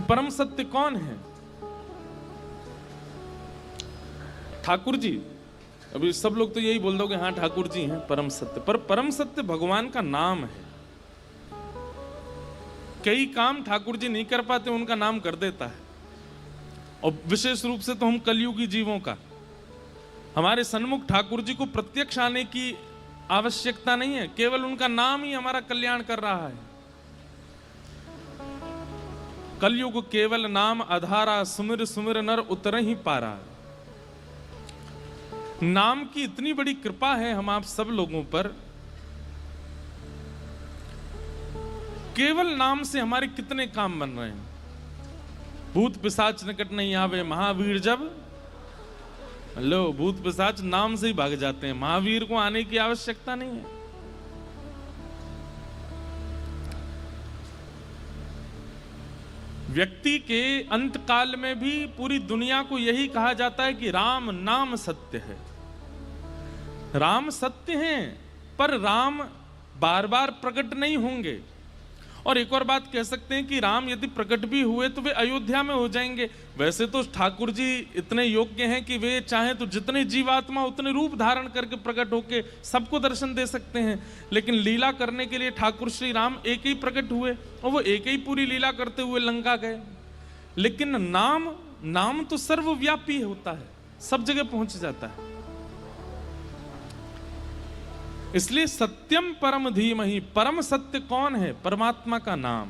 परम सत्य कौन है? ठाकुर जी। अभी सब लोग तो यही बोल दोगे हाँ ठाकुर जी हैं परम सत्य, पर परम सत्य भगवान का नाम है। कई काम ठाकुर जी नहीं कर पाते, उनका नाम कर देता है। और विशेष रूप से तो हम कलयुगी जीवों का, हमारे सन्मुख ठाकुर जी को प्रत्यक्ष आने की आवश्यकता नहीं है, केवल उनका नाम ही हमारा कल्याण कर रहा है। कलयुग केवल नाम आधारा, सुमिर सुमिर नर उतर ही पारा। नाम की इतनी बड़ी कृपा है हम आप सब लोगों पर। केवल नाम से हमारे कितने काम बन रहे हैं। भूत पिशाच निकट नहीं आवे महावीर जब, लो भूत पिशाच नाम से ही भाग जाते हैं, महावीर को आने की आवश्यकता नहीं है। व्यक्ति के अंत काल में भी पूरी दुनिया को यही कहा जाता है कि राम नाम सत्य है। राम सत्य हैं, पर राम बार बार प्रकट नहीं होंगे। और एक और बात कह सकते हैं कि राम यदि प्रकट भी हुए तो वे अयोध्या में हो जाएंगे। वैसे तो ठाकुर जी इतने योग्य हैं कि वे चाहें तो जितने जीवात्मा उतने रूप धारण करके प्रकट होके सबको दर्शन दे सकते हैं, लेकिन लीला करने के लिए ठाकुर श्री राम एक ही प्रकट हुए और वो एक ही पूरी लीला करते हुए लंका गए। लेकिन नाम तो सर्वव्यापी होता है, सब जगह पहुंच जाता है। इसलिए सत्यम परम धीमहि, परम सत्य कौन है? परमात्मा का नाम।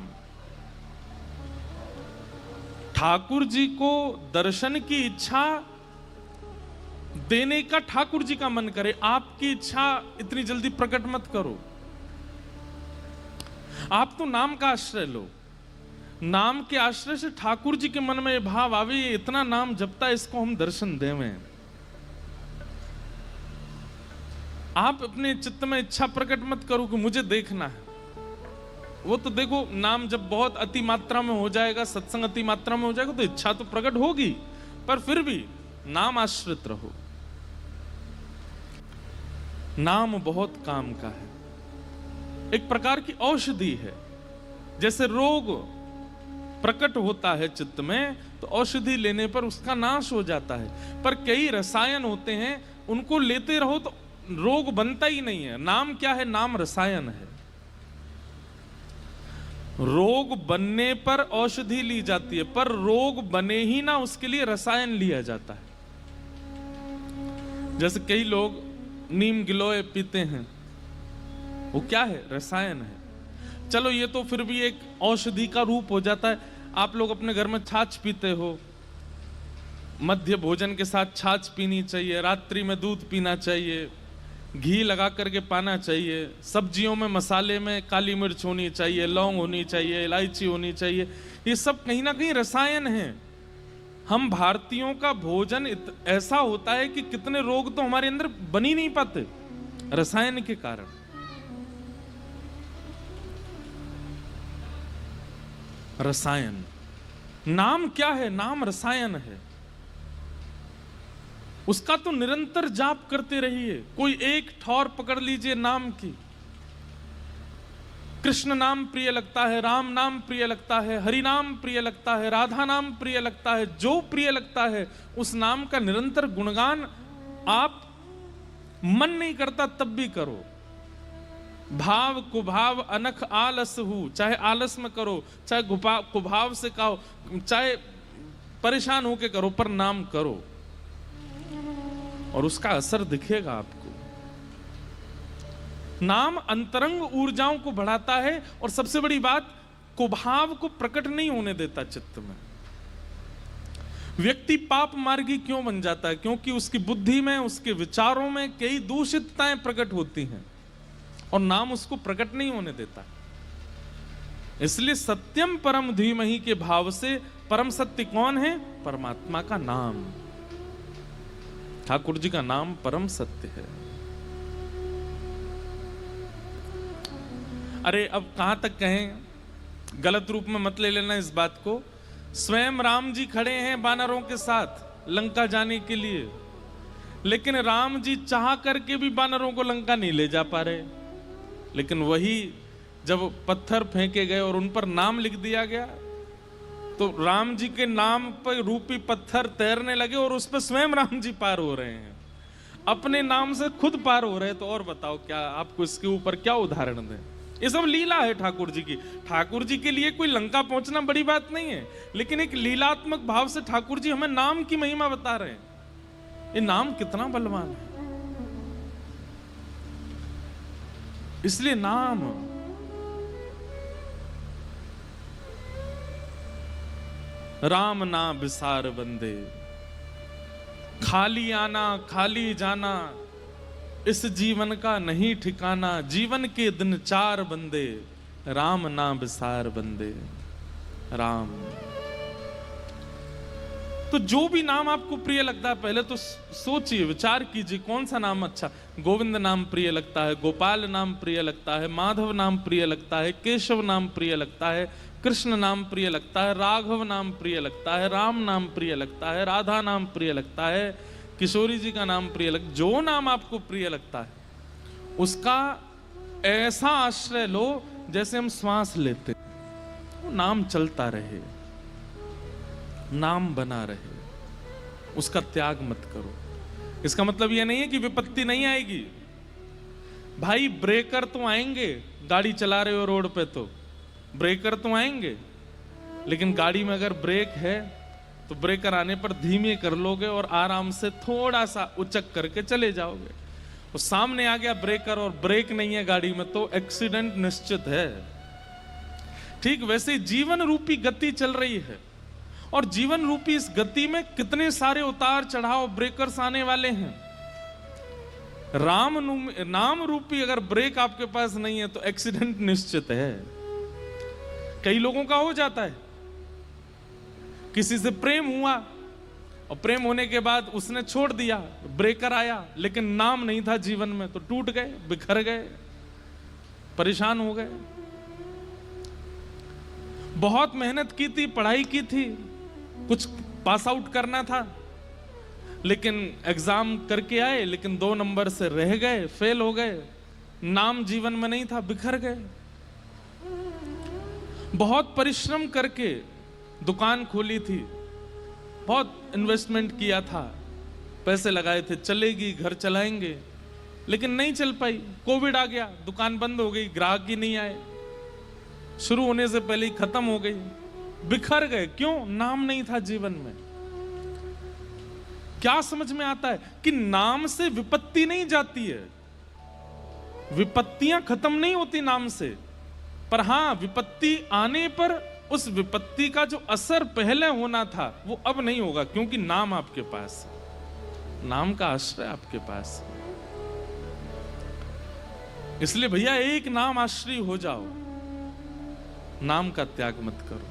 ठाकुर जी को दर्शन की इच्छा देने का ठाकुर जी का मन करे, आपकी इच्छा इतनी जल्दी प्रकट मत करो। आप तो नाम का आश्रय लो, नाम के आश्रय से ठाकुर जी के मन में भाव आवे, ये इतना नाम जपता है, इसको हम दर्शन देवें। आप अपने चित्त में इच्छा प्रकट मत करो कि मुझे देखना है। वो तो देखो, नाम जब बहुत अति मात्रा में हो जाएगा, सत्संग अति मात्रा में हो जाएगा तो इच्छा तो प्रकट होगी, पर फिर भी नाम आश्रित रहो। नाम बहुत काम का है, एक प्रकार की औषधि है। जैसे रोग प्रकट होता है चित्त में तो औषधि लेने पर उसका नाश हो जाता है, पर कई रसायन होते हैं उनको लेते रहो तो रोग बनता ही नहीं है। नाम क्या है? नाम रसायन है। रोग बनने पर औषधि ली जाती है, पर रोग बने ही ना उसके लिए रसायन लिया जाता है। जैसे कई लोग नीम गिलोय पीते हैं, वो क्या है? रसायन है। चलो ये तो फिर भी एक औषधि का रूप हो जाता है। आप लोग अपने घर में छाछ पीते हो, मध्य भोजन के साथ छाछ पीनी चाहिए, रात्रि में दूध पीना चाहिए, घी लगा करके पाना चाहिए, सब्जियों में मसाले में काली मिर्च होनी चाहिए, लौंग होनी चाहिए, इलायची होनी चाहिए। ये सब कहीं ना कहीं रसायन हैं। हम भारतीयों का भोजन ऐसा होता है कि कितने रोग तो हमारे अंदर बन ही नहीं पाते रसायन के कारण। रसायन, नाम क्या है? नाम रसायन है। उसका तो निरंतर जाप करते रहिए। कोई एक ठौर पकड़ लीजिए नाम की। कृष्ण नाम प्रिय लगता है, राम नाम प्रिय लगता है, हरि नाम प्रिय लगता है, राधा नाम प्रिय लगता है, जो प्रिय लगता है उस नाम का निरंतर गुणगान आप मन नहीं करता तब भी करो। भाव कुभाव अनख आलस हूं, चाहे आलस में करो, चाहे कुभाव से कहो, चाहे परेशान होके करो, पर नाम करो और उसका असर दिखेगा आपको। नाम अंतरंग ऊर्जाओं को बढ़ाता है और सबसे बड़ी बात, कुभाव को प्रकट नहीं होने देता चित्त में। व्यक्ति पाप मार्गी क्यों बन जाता है? क्योंकि उसकी बुद्धि में, उसके विचारों में कई दूषितताएं प्रकट होती हैं और नाम उसको प्रकट नहीं होने देता। इसलिए सत्यम परम धीमहि के भाव से परम सत्य कौन है? परमात्मा का नाम। ठाकुर जी का नाम परम सत्य है। अरे अब कहां तक कहें, गलत रूप में मत ले लेना इस बात को। स्वयं राम जी खड़े हैं वानरों के साथ लंका जाने के लिए, लेकिन राम जी चाह करके भी वानरों को लंका नहीं ले जा पा रहे। लेकिन वही जब पत्थर फेंके गए और उन पर नाम लिख दिया गया तो राम जी के नाम पर रूपी पत्थर तैरने लगे और उस पर स्वयं राम जी पार हो रहे हैं, अपने नाम से खुद पार हो रहे हैं। तो और बताओ क्या आपको इसके ऊपर क्या उदाहरण दें? ये सब लीला है ठाकुर जी की। ठाकुर जी के लिए कोई लंका पहुंचना बड़ी बात नहीं है, लेकिन एक लीलात्मक भाव से ठाकुर जी हमें नाम की महिमा बता रहे हैं। ये नाम कितना बलवान है। इसलिए नाम राम ना बिसार बंदे, खाली आना खाली जाना इस जीवन का नहीं ठिकाना, जीवन के दिन चार बंदे, राम ना बिसार बंदे। राम। तो जो भी नाम आपको प्रिय लगता है पहले तो सोचिए, विचार कीजिए कौन सा नाम अच्छा। गोविंद नाम प्रिय लगता है, गोपाल नाम प्रिय लगता है, माधव नाम प्रिय लगता है, केशव नाम प्रिय लगता है, कृष्ण नाम प्रिय लगता है, राघव नाम प्रिय लगता है, राम नाम प्रिय लगता है, राधा नाम प्रिय लगता है, किशोरी जी का नाम प्रिय लगता है। जो नाम आपको प्रिय लगता है उसका ऐसा आश्रय लो जैसे हम श्वास लेते, वो नाम चलता रहे, नाम बना रहे, उसका त्याग मत करो। इसका मतलब यह नहीं है कि विपत्ति नहीं आएगी भाई, ब्रेकर तो आएंगे, गाड़ी चला रहे हो रोड पे तो ब्रेकर तो आएंगे, लेकिन गाड़ी में अगर ब्रेक है तो ब्रेकर आने पर धीमे कर लोगे और आराम से थोड़ा सा उचक करके चले जाओगे। और सामने आ गया ब्रेकर और ब्रेक नहीं है गाड़ी में तो एक्सीडेंट निश्चित है। ठीक वैसे जीवन रूपी गति चल रही है, और जीवन रूपी इस गति में कितने सारे उतार चढ़ाव ब्रेकर्स आने वाले हैं। नाम रूपी अगर ब्रेक आपके पास नहीं है तो एक्सीडेंट निश्चित है। कई लोगों का हो जाता है, किसी से प्रेम हुआ और प्रेम होने के बाद उसने छोड़ दिया, ब्रेकर आया, लेकिन नाम नहीं था जीवन में तो टूट गए, बिखर गए, परेशान हो गए। बहुत मेहनत की थी, पढ़ाई की थी, कुछ पास आउट करना था, लेकिन एग्जाम करके आए लेकिन 2 नंबर से रह गए, फेल हो गए, नाम जीवन में नहीं था, बिखर गए। बहुत परिश्रम करके दुकान खोली थी, बहुत इन्वेस्टमेंट किया था, पैसे लगाए थे, चलेगी, घर चलाएंगे, लेकिन नहीं चल पाई। कोविड आ गया, दुकान बंद हो गई, ग्राहक ही नहीं आए, शुरू होने से पहले ही खत्म हो गई, बिखर गए। क्यों? नाम नहीं था जीवन में। क्या समझ में आता है कि नाम से विपत्ति नहीं जाती है, विपत्तियां खत्म नहीं होती नाम से, पर हां विपत्ति आने पर उस विपत्ति का जो असर पहले होना था वो अब नहीं होगा, क्योंकि नाम आपके पास, नाम का आश्रय आपके पास। इसलिए भैया एक नाम आश्रय हो जाओ, नाम का त्याग मत करो।